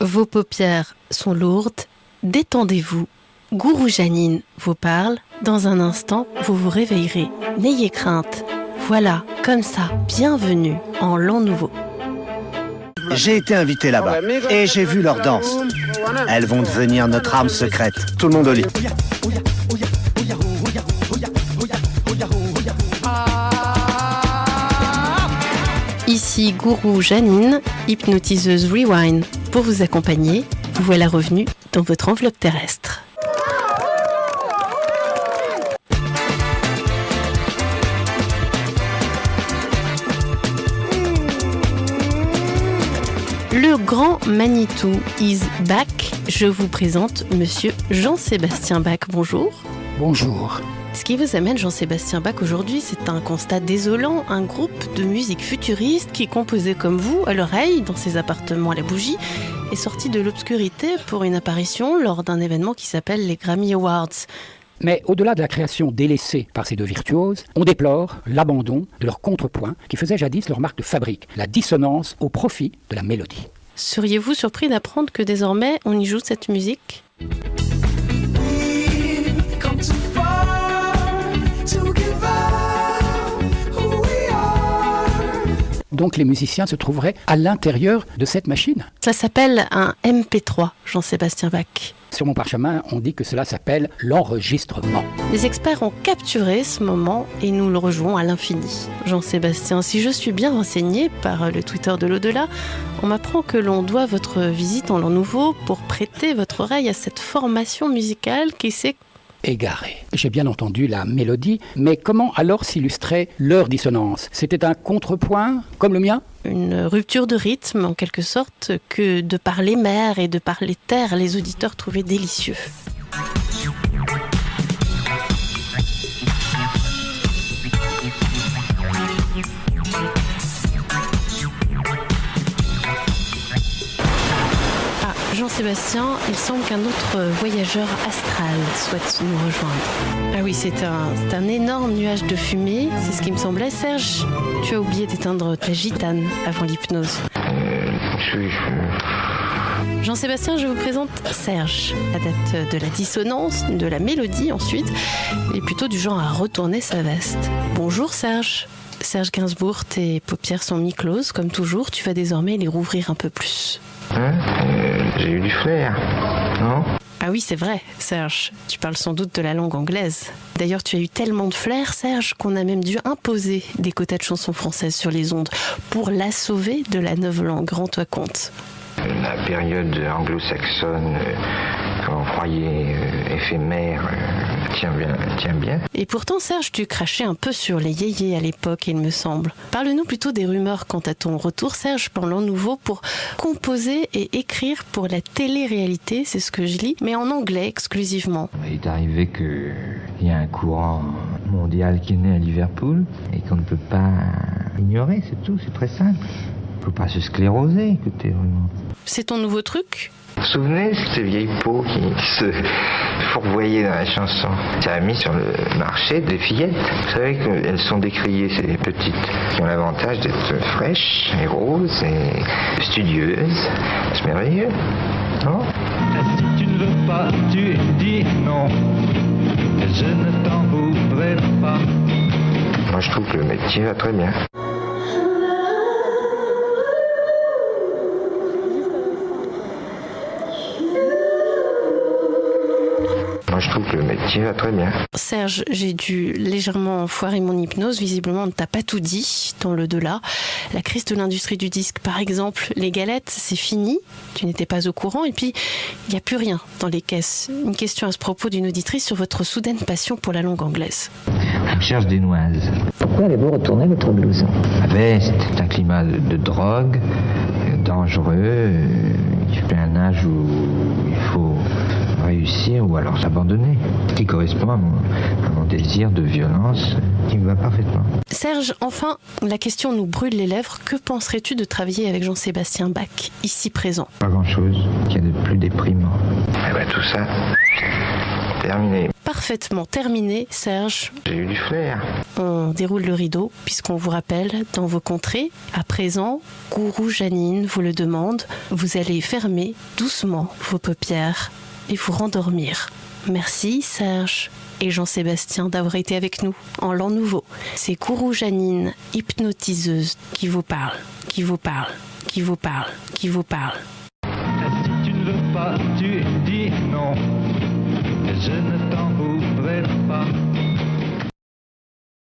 Vos paupières sont lourdes, détendez-vous. Gourou Janine vous parle. Dans un instant, vous vous réveillerez. N'ayez crainte. Voilà, comme ça, bienvenue en l'an nouveau. J'ai été invité là-bas et j'ai vu leur danse. Elles vont devenir notre arme secrète. Tout le monde au lit. Ici Gourou Janine, hypnotiseuse Rewind. Pour vous accompagner, vous voilà revenu dans votre enveloppe terrestre. Le grand Manitou is back. Je vous présente Monsieur Jean-Sébastien Bach. Bonjour. Bonjour. Ce qui vous amène Jean-Sébastien Bach aujourd'hui, c'est un constat désolant. Un groupe de musique futuriste qui, composait comme vous, à l'oreille, dans ses appartements à la bougie, est sorti de l'obscurité pour une apparition lors d'un événement qui s'appelle les Grammy Awards. Mais au-delà de la création délaissée par ces deux virtuoses, on déplore l'abandon de leur contrepoint qui faisait jadis leur marque de fabrique, la dissonance au profit de la mélodie. Seriez-vous surpris d'apprendre que désormais on y joue cette musique ? Donc les musiciens se trouveraient à l'intérieur de cette machine. Ça s'appelle un MP3, Jean-Sébastien Bach. Sur mon parchemin, on dit que cela s'appelle l'enregistrement. Les experts ont capturé ce moment et nous le rejouons à l'infini. Jean-Sébastien, si je suis bien renseigné par le Twitter de l'au-delà, on m'apprend que l'on doit votre visite en l'an nouveau pour prêter votre oreille à cette formation musicale qui s'est égaré. J'ai bien entendu la mélodie, mais comment alors s'illustrait leur dissonance ? C'était un contrepoint comme le mien ? Une rupture de rythme en quelque sorte que de par les mers et de par les terres, les auditeurs trouvaient délicieux. Jean-Sébastien, il semble qu'un autre voyageur astral souhaite nous rejoindre. Ah oui, c'est un énorme nuage de fumée, c'est ce qui me semblait. Serge, tu as oublié d'éteindre ta gitane avant l'hypnose. Jean-Sébastien, je vous présente Serge, adepte de la dissonance, de la mélodie ensuite. Il est plutôt du genre à retourner sa veste. Bonjour Serge. Serge Gainsbourg, tes paupières sont mi-closes, comme toujours. Tu vas désormais les rouvrir un peu plus. J'ai eu du flair, non ? Ah oui, c'est vrai, Serge. Tu parles sans doute de la langue anglaise. D'ailleurs, tu as eu tellement de flair, Serge, qu'on a même dû imposer des quotas de chansons françaises sur les ondes pour la sauver de la neuve langue. Rends-toi compte. La période anglo-saxonne, qu'on croyait éphémère, tient bien. Et pourtant, Serge, tu crachais un peu sur les yéyés à l'époque, il me semble. Parle-nous plutôt des rumeurs quant à ton retour, Serge, pour l'an nouveau, pour composer et écrire pour la télé-réalité, c'est ce que je lis, mais en anglais exclusivement. Il est arrivé qu'il y a un courant mondial qui est né à Liverpool et qu'on ne peut pas ignorer, c'est tout, c'est très simple. Il ne faut pas se scléroser, écoutez, vraiment. C'est ton nouveau truc ? Vous vous souvenez de ces vieilles peaux qui se fourvoyaient dans la chanson ? Ça a mis sur le marché des fillettes. Vous savez qu'elles sont décriées, ces petites, qui ont l'avantage d'être fraîches et roses et studieuses. C'est merveilleux, non ? Si tu ne veux pas, tu dis non. Je ne t'en voudrais pas. Moi, je trouve que le métier va très bien. Moi, je trouve que le métier va très bien. Serge, j'ai dû légèrement foirer mon hypnose. Visiblement, on ne t'a pas tout dit dans le delà. La crise de l'industrie du disque, par exemple, les galettes, c'est fini. Tu n'étais pas au courant. Et puis, il n'y a plus rien dans les caisses. Une question à ce propos d'une auditrice sur votre soudaine passion pour la langue anglaise. On cherche des noises. Pourquoi avez-vous retourné votre blouson ? C'est un climat de drogue, dangereux. Il fait un âge où il faut réussir ou alors s'abandonner, qui correspond à mon désir de violence qui me va parfaitement. Serge, enfin, la question nous brûle les lèvres. Que penserais-tu de travailler avec Jean-Sébastien Bach, ici présent ? Pas grand-chose qu'il y a de plus déprimant. Tout ça, Terminé. Parfaitement terminé, Serge. J'ai eu du flair. On déroule le rideau, puisqu'on vous rappelle, dans vos contrées, à présent, Gourou Janine vous le demande, vous allez fermer doucement vos paupières et vous rendormir. Merci Serge et Jean-Sébastien d'avoir été avec nous en l'an nouveau. C'est Gourou Janine, hypnotiseuse, qui vous parle, qui vous parle, qui vous parle, qui vous parle. Si tu ne veux pas, tu dis non. Je ne t'en voudrais pas.